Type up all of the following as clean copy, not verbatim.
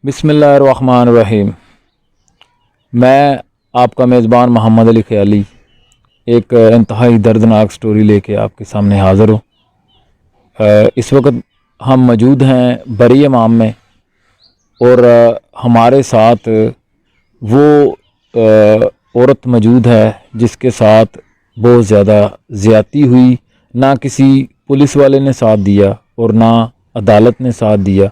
بسم اللہ الرحمن الرحیم۔ میں آپ کا میزبان محمد علی خیالی ایک انتہائی دردناک سٹوری لے کے آپ کے سامنے حاضر ہوں۔ اس وقت ہم موجود ہیں بری امام میں، اور ہمارے ساتھ وہ عورت موجود ہے جس کے ساتھ بہت زیادہ زیادتی ہوئی۔ نہ کسی پولیس والے نے ساتھ دیا اور نہ عدالت نے ساتھ دیا،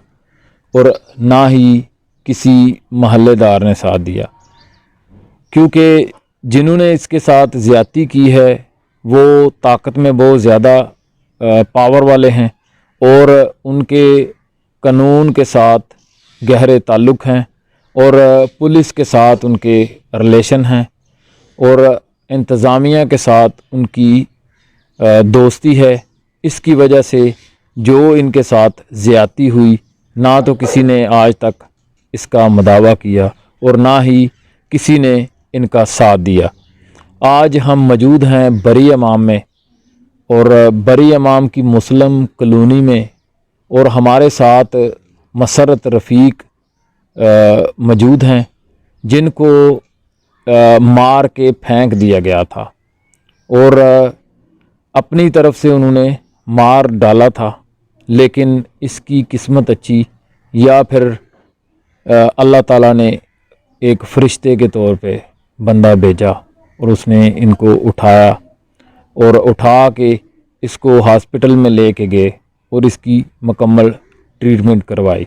اور نہ ہی کسی محلے دار نے ساتھ دیا، کیونکہ جنہوں نے اس کے ساتھ زیادتی کی ہے وہ طاقت میں بہت زیادہ پاور والے ہیں، اور ان کے قانون کے ساتھ گہرے تعلق ہیں، اور پولیس کے ساتھ ان کے ریلیشن ہیں، اور انتظامیہ کے ساتھ ان کی دوستی ہے۔ اس کی وجہ سے جو ان کے ساتھ زیادتی ہوئی، نہ تو کسی نے آج تک اس کا مداوع کیا اور نہ ہی کسی نے ان کا ساتھ دیا۔ آج ہم موجود ہیں بری امام میں، اور بری امام کی مسلم کالونی میں، اور ہمارے ساتھ مسرت رفیق موجود ہیں جن کو مار کے پھینک دیا گیا تھا، اور اپنی طرف سے انہوں نے مار ڈالا تھا، لیکن اس کی قسمت اچھی، یا پھر اللہ تعالیٰ نے ایک فرشتے کے طور پہ بندہ بھیجا اور اس نے ان کو اٹھایا، اور اٹھا کے اس کو ہاسپٹل میں لے کے گئے اور اس کی مکمل ٹریٹمنٹ کروائی۔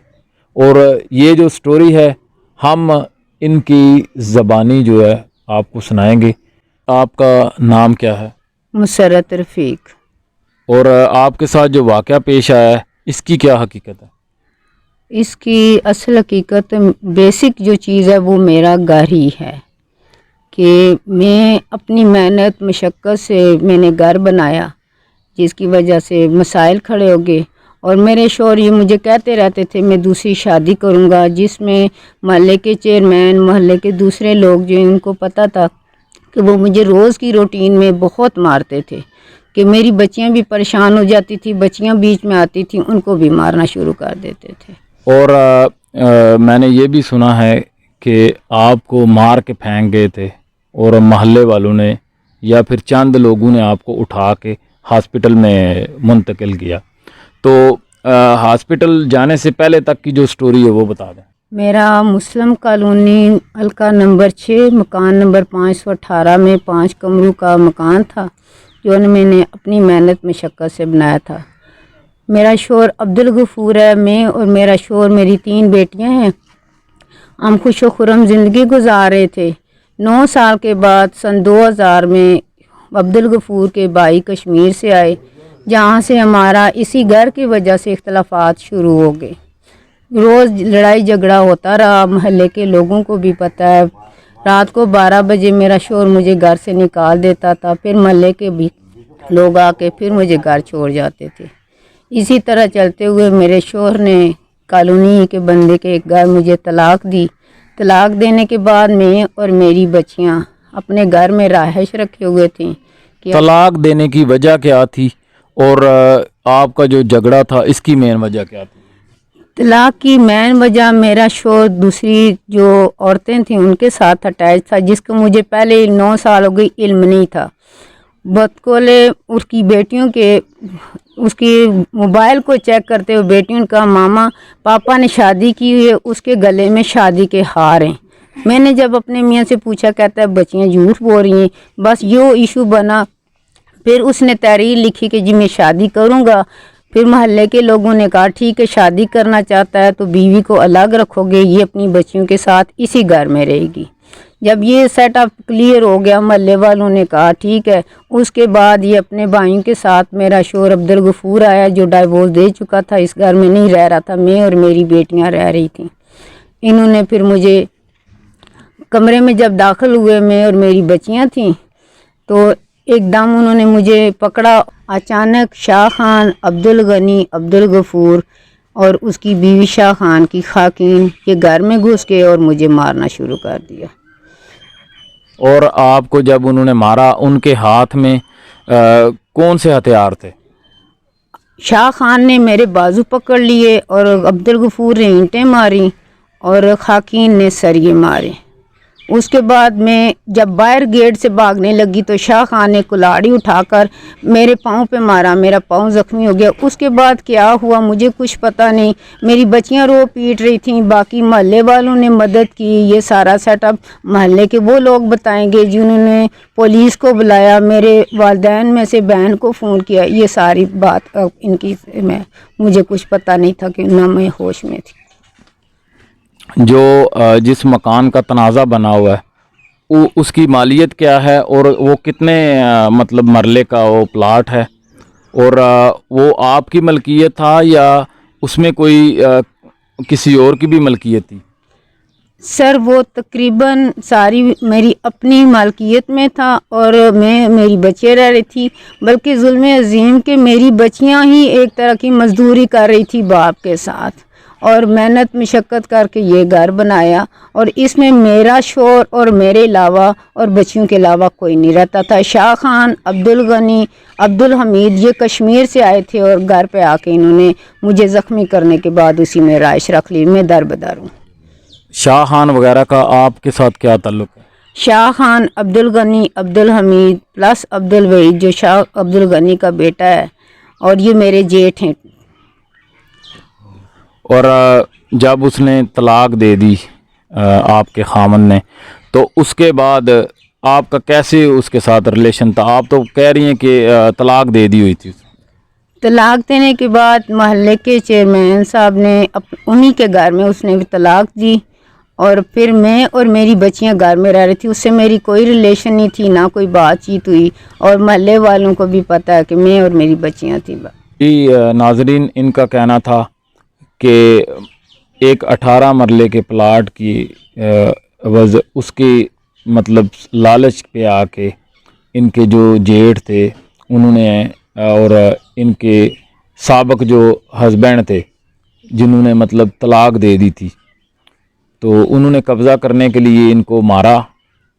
اور یہ جو سٹوری ہے ہم ان کی زبانی جو ہے آپ کو سنائیں گے۔ آپ کا نام کیا ہے؟ مسرت رفیق۔ اور آپ کے ساتھ جو واقعہ پیش آیا ہے اس کی کیا حقیقت ہے؟ اس کی اصل حقیقت بیسک جو چیز ہے وہ میرا گھر ہی ہے، کہ میں اپنی محنت مشقت سے میں نے گھر بنایا، جس کی وجہ سے مسائل کھڑے ہو گئے، اور میرے شوہر یہ مجھے کہتے رہتے تھے میں دوسری شادی کروں گا، جس میں محلے کے چیئرمین، محلے کے دوسرے لوگ جو ان کو پتہ تھا کہ وہ مجھے روز کی روٹین میں بہت مارتے تھے، کہ میری بچیاں بھی پریشان ہو جاتی تھی، بچیاں بیچ میں آتی تھیں ان کو بھی مارنا شروع کر دیتے تھے۔ اور میں نے یہ بھی سنا ہے کہ آپ کو مار کے پھینک گئے تھے، اور محلے والوں نے یا پھر چند لوگوں نے آپ کو اٹھا کے ہاسپٹل میں منتقل کیا۔ تو ہاسپٹل جانے سے پہلے تک کی جو سٹوری ہے وہ بتا دیں۔ میرا مسلم کالونی حلقہ نمبر 6 مکان نمبر 518 میں 5 کمروں کا مکان تھا، جو میں نے اپنی محنت مشقت سے بنایا تھا۔ میرا شوہر عبدالغفور ہے، میں اور میرا شوہر، میری 3 بیٹیاں ہیں، ہم خوش و خرم زندگی گزار رہے تھے۔ 9 سال کے بعد سن 2000 میں عبدالغفور کے بھائی کشمیر سے آئے، جہاں سے ہمارا اسی گھر کی وجہ سے اختلافات شروع ہو گئے۔ روز لڑائی جھگڑا ہوتا رہا، محلے کے لوگوں کو بھی پتہ ہے۔ رات کو 12 بجے میرا شوہر مجھے گھر سے نکال دیتا تھا، پھر محلے کے بھی لوگ آ کے پھر مجھے گھر چھوڑ جاتے تھے۔ اسی طرح چلتے ہوئے میرے شوہر نے کالونی کے بندے کے ایک گھر مجھے طلاق دی۔ طلاق دینے کے بعد میں اور میری بچیاں اپنے گھر میں رہائش رکھے ہوئے تھیں۔ طلاق دینے کی وجہ کیا تھی، اور آپ کا جو جھگڑا تھا اس کی مین وجہ کیا تھی؟ طلاق کی مین وجہ میرا شوہر دوسری جو عورتیں تھیں ان کے ساتھ اٹیچ تھا، جس کا مجھے پہلے 9 سال ہو گئی علم نہیں تھا۔ بدقولے اس کی بیٹیوں کے اس کی موبائل کو چیک کرتے ہوئے بیٹیوں کا ماما پاپا نے شادی کی ہوئی ہے، اس کے گلے میں شادی کے ہار ہیں۔ میں نے جب اپنے میاں سے پوچھا، کہتا ہے بچیاں جھوٹ بول رہی ہیں، بس یہ ایشو بنا۔ پھر اس نے تحریر لکھی کہ جی میں شادی کروں گا۔ پھر محلے کے لوگوں نے کہا ٹھیک ہے، شادی کرنا چاہتا ہے تو بیوی کو الگ رکھو گے، یہ اپنی بچیوں کے ساتھ اسی گھر میں رہے گی۔ جب یہ سیٹ اپ کلیئر ہو گیا، محلے والوں نے کہا ٹھیک ہے۔ اس کے بعد یہ اپنے بھائیوں کے ساتھ، میرا شوہر عبدالغفور آیا جو ڈائیورس دے چکا تھا، اس گھر میں نہیں رہ رہا تھا، میں اور میری بیٹیاں رہ رہی تھیں۔ انہوں نے پھر مجھے کمرے میں جب داخل ہوئے، میں اور میری بچیاں تھیں، تو ایک دم انہوں نے مجھے پکڑا۔ اچانک شاہ خان، عبدالغنی، عبدالغفور اور اس کی بیوی شاہ خان کی خاکین یہ گھر میں گھس گئے اور مجھے مارنا شروع کر دیا۔ اور آپ کو جب انہوں نے مارا، ان کے ہاتھ میں کون سے ہتھیار تھے؟ شاہ خان نے میرے بازو پکڑ لیے اور عبدالغفور نے اینٹیں ماری، اور خاکین نے سریے مارے. اس کے بعد میں جب باہر گیٹ سے بھاگنے لگی تو شاہ خان نے کلاڑی اٹھا کر میرے پاؤں پہ مارا, میرا پاؤں زخمی ہو گیا. اس کے بعد کیا ہوا مجھے کچھ پتہ نہیں. میری بچیاں رو پیٹ رہی تھیں, باقی محلے والوں نے مدد کی. یہ سارا سیٹ اپ محلے کے وہ لوگ بتائیں گے جنہوں نے پولیس کو بلایا, میرے والدین میں سے بہن کو فون کیا. یہ ساری بات ان کی مجھے کچھ پتہ نہیں تھا کہ نہ میں ہوش میں تھی. جو جس مکان کا تنازع بنا ہوا ہے اس کی مالیت کیا ہے اور وہ کتنے مطلب مرلے کا وہ پلاٹ ہے, اور وہ آپ کی ملکیت تھا یا اس میں کوئی کسی اور کی بھی ملکیت تھی؟ سر وہ تقریباً ساری میری اپنی مالکیت میں تھا اور میری بچیاں رہ رہی تھی. بلکہ ظلم عظیم کہ میری بچیاں ہی ایک طرح کی مزدوری کر رہی تھی باپ کے ساتھ, اور محنت مشقت کر کے یہ گھر بنایا. اور اس میں میرا شوہر اور میرے علاوہ اور بچیوں کے علاوہ کوئی نہیں رہتا تھا. شاہ خان, عبدالغنی, عبدالحمید یہ کشمیر سے آئے تھے اور گھر پہ آ کے انہوں نے مجھے زخمی کرنے کے بعد اسی میں رہائش رکھ لی. میں در بدر ہوں. شاہ خان وغیرہ کا آپ کے ساتھ کیا تعلق ہے؟ شاہ خان, عبدالغنی, عبدالحمید پلس عبدالوحید جو شاہ عبدالغنی کا بیٹا ہے, اور یہ میرے جیٹھ ہیں. اور جب اس نے طلاق دے دی آپ کے خامن نے, تو اس کے بعد آپ کا کیسے اس کے ساتھ ریلیشن تھا؟ آپ تو کہہ رہی ہیں کہ طلاق دے دی ہوئی تھی. طلاق دینے کے بعد محلے کے چیئرمین صاحب نے انہی کے گھر میں اس نے بھی طلاق دی, اور پھر میں اور میری بچیاں گھر میں رہ رہی تھی. اس سے میری کوئی ریلیشن نہیں تھی, نہ کوئی بات چیت ہوئی, اور محلے والوں کو بھی پتہ ہے کہ میں اور میری بچیاں تھیں. ناظرین, ان کا کہنا تھا کہ ایک 18 مرلے کے پلاٹ کی عوض اس کی مطلب لالچ پہ آ کے ان کے جو جیٹھ تھے انہوں نے اور ان کے سابق جو ہسبینڈ تھے جنہوں نے مطلب طلاق دے دی تھی, تو انہوں نے قبضہ کرنے کے لیے ان کو مارا,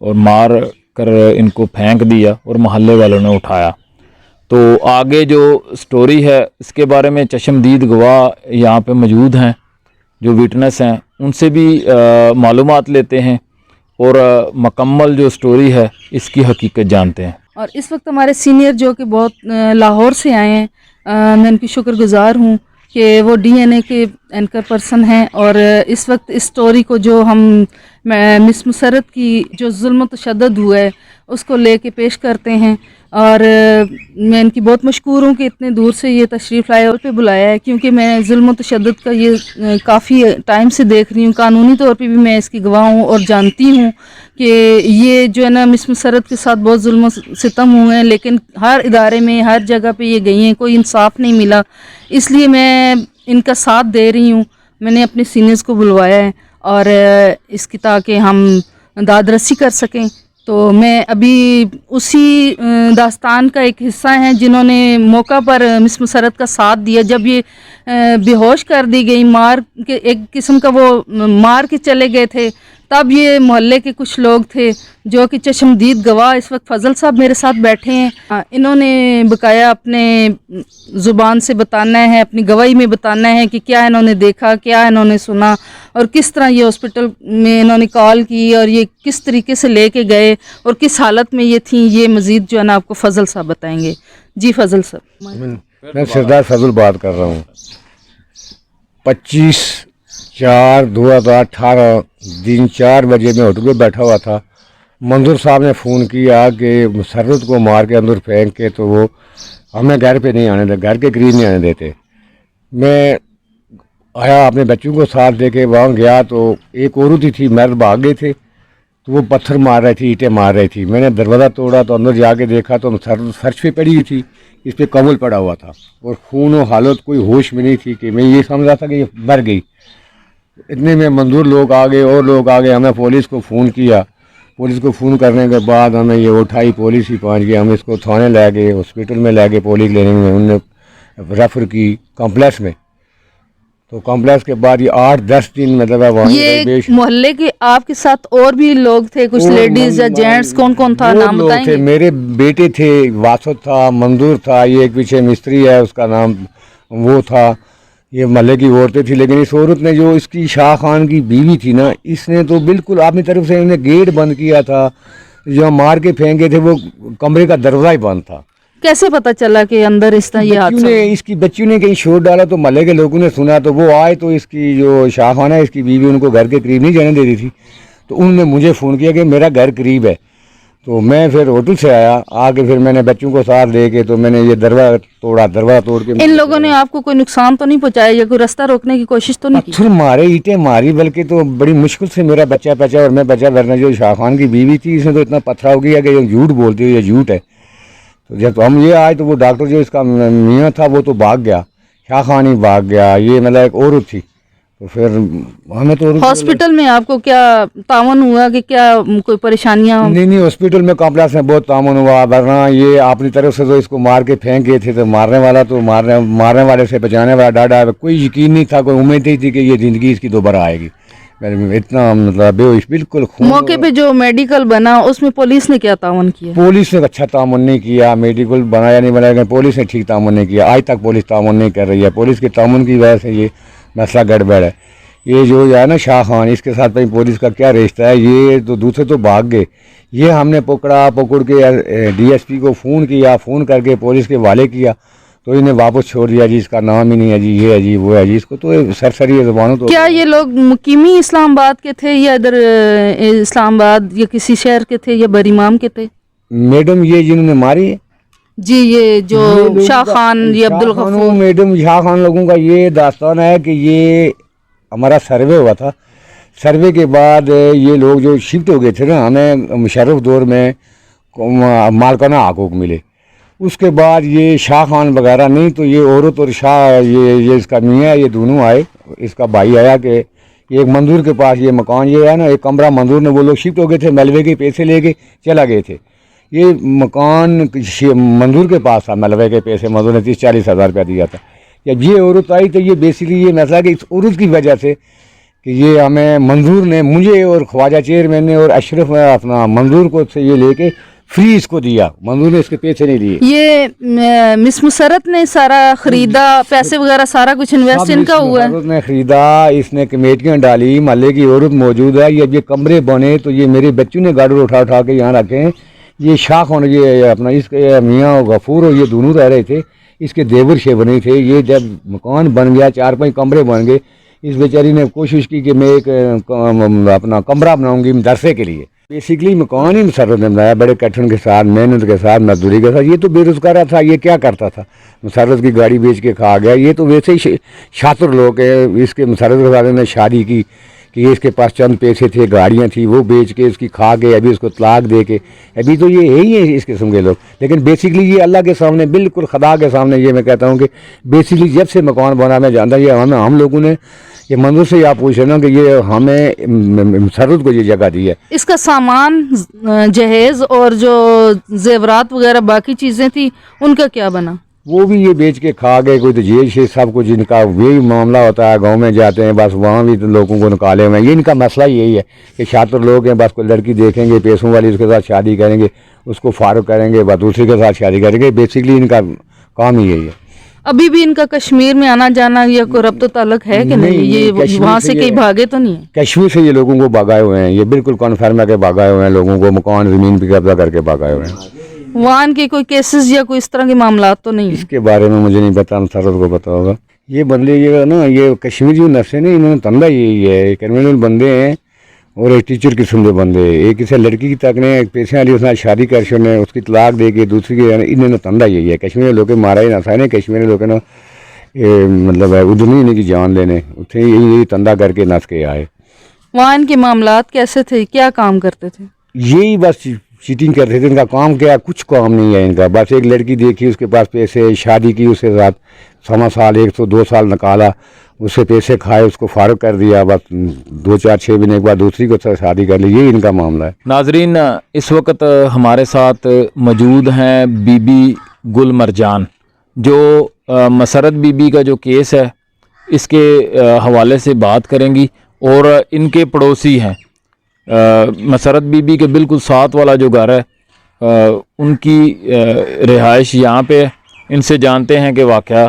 اور مار کر ان کو پھینک دیا اور محلے والوں نے اٹھایا. تو آگے جو سٹوری ہے اس کے بارے میں چشمدید گواہ یہاں پہ موجود ہیں جو وٹنس ہیں, ان سے بھی معلومات لیتے ہیں اور مکمل جو سٹوری ہے اس کی حقیقت جانتے ہیں. اور اس وقت ہمارے سینئر جو کہ بہت لاہور سے آئے ہیں, میں ان کی شکر گزار ہوں کہ وہ ڈی این اے کے اینکر پرسن ہیں, اور اس وقت اس سٹوری کو جو ہم مس مسرت کی جو ظلم و تشدد ہوا ہے اس کو لے کے پیش کرتے ہیں. اور میں ان کی بہت مشکور ہوں کہ اتنے دور سے یہ تشریف لائے اور پہ بلایا ہے, کیونکہ میں ظلم و تشدد کا یہ کافی ٹائم سے دیکھ رہی ہوں. قانونی طور پہ بھی میں اس کی گواہ ہوں اور جانتی ہوں کہ یہ جو ہے نا مس مسرت کے ساتھ بہت ظلم و ستم ہوئے ہیں, لیکن ہر ادارے میں ہر جگہ پہ یہ گئی ہیں, کوئی انصاف نہیں ملا. اس لیے میں ان کا ساتھ دے رہی ہوں. میں نے اپنے سینئرز کو بلوایا ہے اور اس کی تاکہ ہم داد رسی کر سکیں. تو میں ابھی اسی داستان کا ایک حصہ ہیں جنہوں نے موقع پر مس مسرت کا ساتھ دیا. جب یہ بے ہوش کر دی گئی, مار کے ایک قسم کا وہ مار کے چلے گئے تھے, تب یہ محلے کے کچھ لوگ تھے جو کہ چشمدید گواہ اس وقت فضل صاحب میرے ساتھ بیٹھے ہیں. انہوں نے بقایا اپنے زبان سے بتانا ہے, اپنی گواہی میں بتانا ہے کہ کیا انہوں نے دیکھا, کیا انہوں نے سنا, اور کس طرح یہ ہاسپٹل میں انہوں نے کال کی اور یہ کس طریقے سے لے کے گئے اور کس حالت میں یہ تھیں. یہ مزید جو ہے نا آپ کو فضل صاحب بتائیں گے. جی فضل صاحب. میں سردار فضل بات کر رہا ہوں. 25/4/2018 دن 4 بجے میں ہوٹل پہ بیٹھا ہوا تھا. منظور صاحب نے فون کیا کہ مسرت کو مار کے اندر پھینک کے تو وہ ہمیں گھر پہ نہیں آنے دیتے, گھر کے قریب نہیں آنے دیتے. میں آیا, اپنے بچوں کو ساتھ دے کے وہاں گیا تو ایک عورت ہی تھی, مرد بھاگ گئے تھے, تو وہ پتھر مار رہی تھی, اینٹیں مار رہی تھی. میں نے دروازہ توڑا تو اندر جا کے دیکھا تو فرش پہ پڑی ہوئی تھی, اس پہ کمل پڑا ہوا تھا اور خون و حالت کوئی ہوش میں نہیں تھی کہ میں یہ سمجھا تھا کہ یہ مر گئی. اتنے میں منظور لوگ آ گئے اور لوگ آ گئے. ہمیں پولیس کو فون کیا, پولیس کو فون کرنے کے بعد ہمیں یہ اٹھائی, پولیس ہی پہنچ گئی. ہم اس کو تھانے لے گئے, ہاسپٹل میں لے گئے, پولیس کلینک میں انہوں نے ریفر کی کمپلیکس میں. تو کمپلیکس کے بعد یہ 8-10 دن مطلب ہے وہاں یہ محلے کے آپ کے ساتھ اور بھی لوگ تھے, کچھ لیڈیز یا جینٹس, کون کون تھا نام بتائیں گے؟ میرے بیٹے تھے, واسط تھا, منظور تھا, یہ ایک پیچھے مستری ہے اس کا نام وہ تھا, یہ محلے کی عورتیں تھیں، لیکن اس عورت نے جو اس کی شاہ خان کی بیوی تھی نا، اس نے تو بالکل اپنی طرف سے انہیں گیٹ بند کیا تھا، جو مار کے پھینکے تھے وہ کمرے کا دروازہ ہی بند تھا. کیسے پتہ چلا کہ اندر اس طرح یہ حادثہ ہوا؟ اس کی بچیوں نے کہیں شور ڈالا تو محلے کے لوگوں نے سنا، تو وہ آئے تو اس کی جو شاہ خان ہے اس کی بیوی ان کو گھر کے قریب نہیں جانے دے رہی تھی، تو انہوں نے مجھے فون کیا کہ میرا گھر قریب ہے. تو میں پھر ہوٹل سے آ کے پھر میں نے بچوں کو ساتھ لے کے تو میں نے یہ دروازہ توڑ کے. ان لوگوں نے آپ کو کوئی نقصان تو نہیں پہنچایا یا کوئی راستہ روکنے کی کوشش تو نہیں کی؟ پتھر مارے، اینٹیں ماری، بلکہ تو بڑی مشکل سے میرا بچہ بچا اور میں بچہ، ورنہ جو شاہ خان کی بیوی تھی اس نے تو اتنا پتھرا ہو گیا کہ یہ جھوٹ بولتی ہے، یہ جھوٹ ہے. تو جب ہم یہ آئے تو وہ ڈاکٹر جو اس کا میاں تھا وہ تو بھاگ گیا، شاہ خان ہی بھاگ گیا، یہ مطلب ایک عورت تھی. تو پھر ہمیں تو ہاسپٹل میں آپ کو کیا تعاون ہوا کہ کیا کوئی پریشانیاں؟ نہیں ہاسپٹل میں کمپلیکس میں بہت تعاون ہوا، ورنہ یہ اپنی طرف سے تو اس کو مار کے پھینک گئے تھے، تو مارنے والے سے بچانے والا ڈاڈا، کوئی یقین نہیں تھا، کوئی امید نہیں تھی کہ یہ زندگی اس کی دوبارہ آئے گی. اتنا مطلب بے ہوش، بالکل خون. موقع پہ جو میڈیکل بنا اس میں پولیس نے کیا تعاون کیا؟ پولیس نے اچھا تعاون نہیں کیا، میڈیکل بنایا نہیں بنایا، لیکن پولیس نے ٹھیک تعاون نہیں کیا. آج تک پولیس تعاون نہیں کر رہی ہے. پولیس کے تعاون کی وجہ سے یہ مسئلہ گڑبڑ ہے. یہ جو ہے نا شاہ خان، اس کے ساتھ پولیس کا کیا رشتہ ہے؟ یہ تو دوسرے تو بھاگ گئے، یہ ہم نے پکڑ کے ڈی ایس پی کو فون کر کے پولیس کے حوالے کیا، تو انہیں واپس چھوڑ دیا جی، اس کا نام ہی نہیں ہے جی، یہ ہے جی، وہ ہے جی. اس کو تو سرسری زبانوں تو. کیا یہ لوگ مقیمی اسلام آباد کے تھے یا ادھر اسلام آباد یا کسی شہر کے تھے یا بریمام کے تھے؟ میڈم یہ جنہوں نے ماری ہے جی، یہ جو شاہ خان یہ عبدالغفور میڈم، شاہ خان لوگوں کا یہ داستان ہے کہ یہ ہمارا سروے ہوا تھا. سروے کے بعد یہ لوگ جو شفٹ ہو گئے تھے نا، ہمیں مشرف دور میں مالکانہ حقوق ملے. اس کے بعد یہ شاہ خان وغیرہ نہیں، تو یہ عورت اور شاہ، یہ اس کا میاں، یہ دونوں آئے. اس کا بھائی آیا کہ یہ ایک منظور کے پاس یہ مکان یہ ہے نا، ایک کمرہ منظور نے، وہ لوگ شفٹ ہو گئے تھے، ملوے کے پیسے لے کے چلا گئے تھے. یہ مکان منظور کے پاس تھا، ملوے کے پیسے منظور نے 30-40 ہزار روپیہ دیا تھا. جب یہ عورت آئی تو یہ بیسیکلی یہ مسئلہ کہ اس عورت کی وجہ سے کہ یہ ہمیں منظور نے، مجھے اور خواجہ چیئرمین نے اور اشرف اپنا منظور کو سے یہ لے کے فری اس کو دیا. منظور نے اس کے پیسے نہیں دیے. یہ مس مسرت نے سارا خریدا، پیسے وغیرہ سارا کچھ انویسٹ ان کا ہوا ہے؟ عورت نے خریدا، اس نے کمیٹیاں ڈالی، محلے کی عورت موجود ہے. یہ کمرے بنے تو یہ میرے بچوں نے گاڑی اٹھا کے یہاں رکھے ہیں. یہ شاہ خان، یہ اپنا اس کے میاں غفور اور یہ دونوں رہ رہے تھے، اس کے دیور شیبنی تھے. یہ جب مکان بن گیا، 4-5 کمرے بن گئے، اس بیچاری نے کوشش کی کہ میں ایک اپنا کمرہ بناؤں گی مدرسے کے لیے. بیسیکلی مکان ہی مسرت نے بنایا، بڑے کٹھن کے ساتھ، محنت کے ساتھ، مزدوری کے ساتھ. یہ تو بے روزگار تھا، یہ کیا کرتا تھا؟ مسرت کی گاڑی بیچ کے کھا گیا. یہ تو ویسے ہی شاطر لوگ ہیں. اس کے مسرت کے ساتھ نے شادی کی کہ اس کے پاس چند پیسے تھے، گاڑیاں تھیں، وہ بیچ کے اس کی کھا کے ابھی اس کو طلاق دے کے، ابھی تو یہ ہے ہی ہے اس قسم کے لوگ. لیکن بیسیکلی یہ اللہ کے سامنے، بالکل خدا کے سامنے، یہ میں کہتا ہوں کہ بیسیکلی جب سے مکان بنا میں جانتا یہ ہم لوگوں نے، یہ منظور سے آپ پوچھ رہے نا کہ یہ ہمیں مسرت کو یہ جگہ دی ہے. اس کا سامان جہیز اور جو زیورات وغیرہ باقی چیزیں تھیں ان کا کیا بنا؟ وہ بھی یہ بیچ کے کھا گئے. کوئی تو جیل سے سب کچھ ان کا یہی معاملہ ہوتا ہے. گاؤں میں جاتے ہیں بس وہاں بھی لوگوں کو نکالے ہوئے ہیں. یہ ان کا مسئلہ یہی ہے کہ شاطر لوگ ہیں، بس کوئی لڑکی دیکھیں گے پیسوں والی، اس کے ساتھ شادی کریں گے، اس کو فارغ کریں گے، بس دوسرے کے ساتھ شادی کریں گے. بیسیکلی ان کا کام ہی یہی ہے. ابھی بھی ان کا کشمیر میں آنا جانا یا کوئی ربط و تعلق ہے کہ نہیں؟ یہ وہاں سے کہیں بھاگے تو نہیں ہے؟ کشمیر سے یہ لوگوں کو بھگائے ہوئے ہیں. یہ بالکل کنفرم ہے کہ بھگائے ہوئے ہیں لوگوں کو، مکان زمین پہ قبضہ کر کے بھگائے ہوئے ہیں. وہاں کے کوئی کیسز یا کوئی اس طرح کے معاملات تو نہیں؟ اس کے بارے میں مجھے نہیں پتا، مسرت کو پتا ہوگا. یہ بندے یہ نا، یہ کشمیری جو نفس ہے نا، انہوں نے تندہ یہی ہے. کرمنل بندے ہیں اور ایک ٹیچر قسم کے بندے. ایک اسے لڑکی کی تک نے ایک پیسے والی اس نے شادی کر چھوڑنے، اس کی طلاق دے کے دوسری کے، انہوں نے تندہ یہی ہے. کشمیری لوگ مارا ہی نہ سائنے، کشمیری لوگ نا مطلب ہے ادھر نہیں کی جان لینے، اتنے یہی تندہ کر کے نس کے آئے. وہاں ان کے معاملات کیسے تھے؟ کیا کام کرتے تھے؟ یہی بس چیٹنگ کرتے تھے. ان کا کام کیا؟ کچھ کام نہیں ہے ان کا. بس ایک لڑکی دیکھی، اس کے پاس پیسے، شادی کی اس کے ساتھ، 1.5 سال 2 سال نکالا، اس سے پیسے کھائے، اس کو فارغ کر دیا، بس 2-4-6 مہینے کے بعد دوسری کو شادی کر لی. یہی ان کا معاملہ ہے. ناظرین، اس وقت ہمارے ساتھ موجود ہیں بی بی گل مرجان، جو مسرت بی بی کا جو کیس ہے اس کے حوالے سے بات کریں گی، اور ان کے پڑوسی ہیں. مسرت بی بی کے بالکل ساتھ والا جو گھر ہے ان کی رہائش یہاں پہ. ان سے جانتے ہیں کہ واقعہ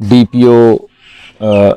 DPO